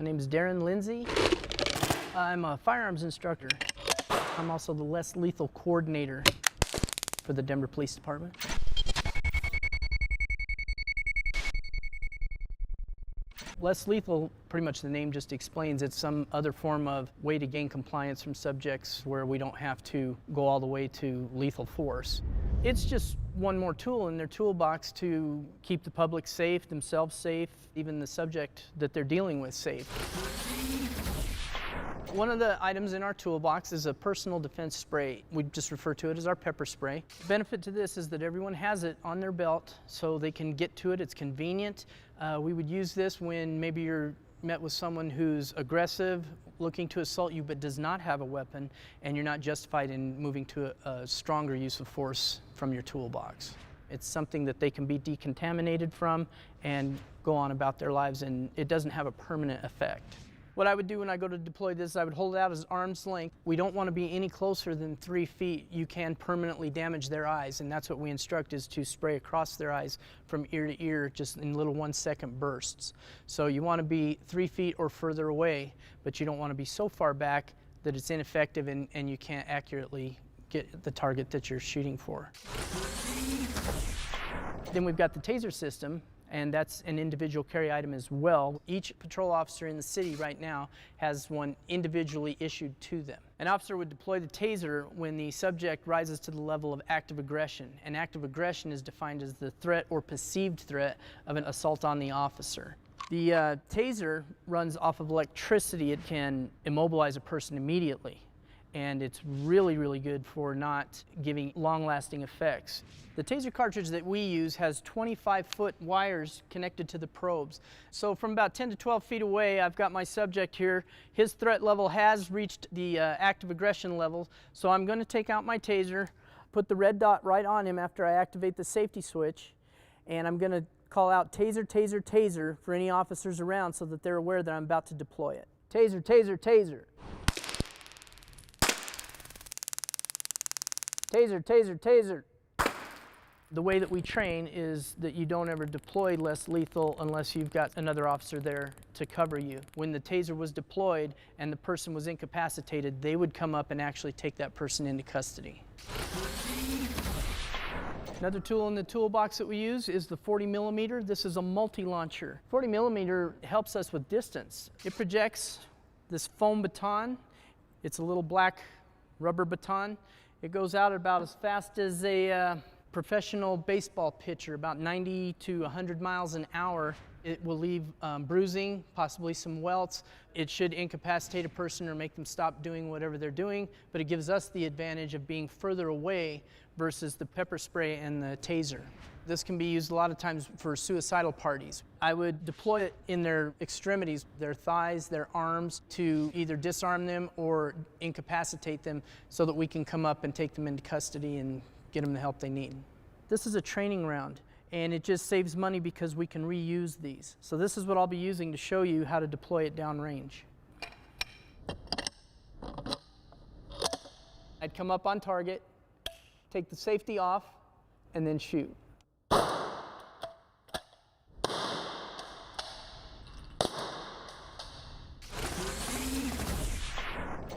My name is Darren Lindsay. I'm a firearms instructor. I'm also the less lethal coordinator for the Denver Police Department. Less lethal, pretty much the name just explains, it's some other form of way to gain compliance from subjects where we don't have to go all the way to lethal force. It's just one more tool in their toolbox to keep the public safe, themselves safe, even the subject that they're dealing with safe. One of the items in our toolbox is a personal defense spray. We just refer to it as our pepper spray. The benefit to this is that everyone has it on their belt so they can get to it. It's convenient. We would use this when maybe you're met with someone who's aggressive, looking to assault you but does not have a weapon, and you're not justified in moving to a stronger use of force from your toolbox. It's something that they can be decontaminated from and go on about their lives, and it doesn't have a permanent effect. What I would do when I go to deploy this is I would hold it out as arm's length. We don't want to be any closer than 3 feet. You can permanently damage their eyes, and that's what we instruct, is to spray across their eyes from ear to ear, just in little 1-second bursts. So you want to be 3 feet or further away, but you don't want to be so far back that it's ineffective and you can't accurately get the target that you're shooting for. Then we've got the Taser system, and that's an individual carry item as well. Each patrol officer in the city right now has one individually issued to them. An officer would deploy the Taser when the subject rises to the level of active aggression. And active aggression is defined as the threat or perceived threat of an assault on the officer. The Taser runs off of electricity. It can immobilize a person immediately, and it's really, really good for not giving long-lasting effects. The Taser cartridge that we use has 25-foot wires connected to the probes. So from about 10 to 12 feet away, I've got my subject here. His threat level has reached the active aggression level, so I'm going to take out my Taser, put the red dot right on him after I activate the safety switch, and I'm going to call out Taser, Taser, Taser for any officers around so that they're aware that I'm about to deploy it. Taser, Taser, Taser. Taser, Taser, Taser. The way that we train is that you don't ever deploy less lethal unless you've got another officer there to cover you. When the Taser was deployed and the person was incapacitated, they would come up and actually take that person into custody. Another tool in the toolbox that we use is the 40mm. This is a multi-launcher. 40mm helps us with distance. It projects this foam baton. It's a little black rubber baton. It goes out about as fast as a professional baseball pitcher, about 90 to 100 miles an hour. It will leave bruising, possibly some welts. It should incapacitate a person or make them stop doing whatever they're doing, but it gives us the advantage of being further away versus the pepper spray and the Taser. This can be used a lot of times for suicidal parties. I would deploy it in their extremities, their thighs, their arms, to either disarm them or incapacitate them so that we can come up and take them into custody and get them the help they need. This is a training round, and it just saves money because we can reuse these. So this is what I'll be using to show you how to deploy it downrange. I'd come up on target, take the safety off, and then shoot.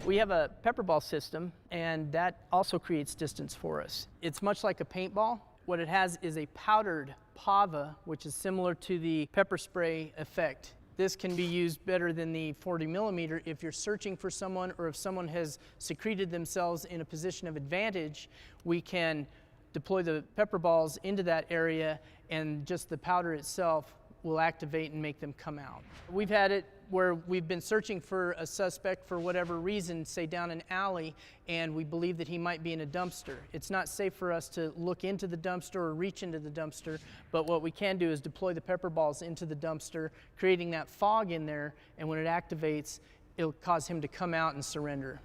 We have a pepper ball system, and that also creates distance for us. It's much like a paintball. What it has is a powdered pava, which is similar to the pepper spray effect. This can be used better than the 40mm if you're searching for someone, or if someone has secreted themselves in a position of advantage. We can deploy the pepper balls into that area, and just the powder itself will activate and make them come out. We've had it where we've been searching for a suspect for whatever reason, say down an alley, and we believe that he might be in a dumpster. It's not safe for us to look into the dumpster or reach into the dumpster, but what we can do is deploy the pepper balls into the dumpster, creating that fog in there, and when it activates, it'll cause him to come out and surrender.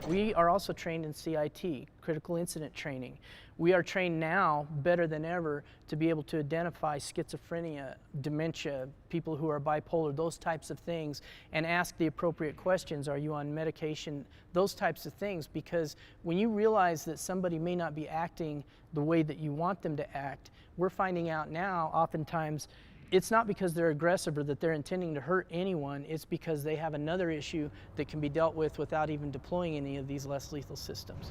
We are also trained in CIT, critical incident training. We are trained now better than ever to be able to identify schizophrenia, dementia, people who are bipolar, those types of things, and ask the appropriate questions. Are you on medication? Those types of things, because when you realize that somebody may not be acting the way that you want them to act, we're finding out now oftentimes it's not because they're aggressive or that they're intending to hurt anyone, it's because they have another issue that can be dealt with without even deploying any of these less lethal systems.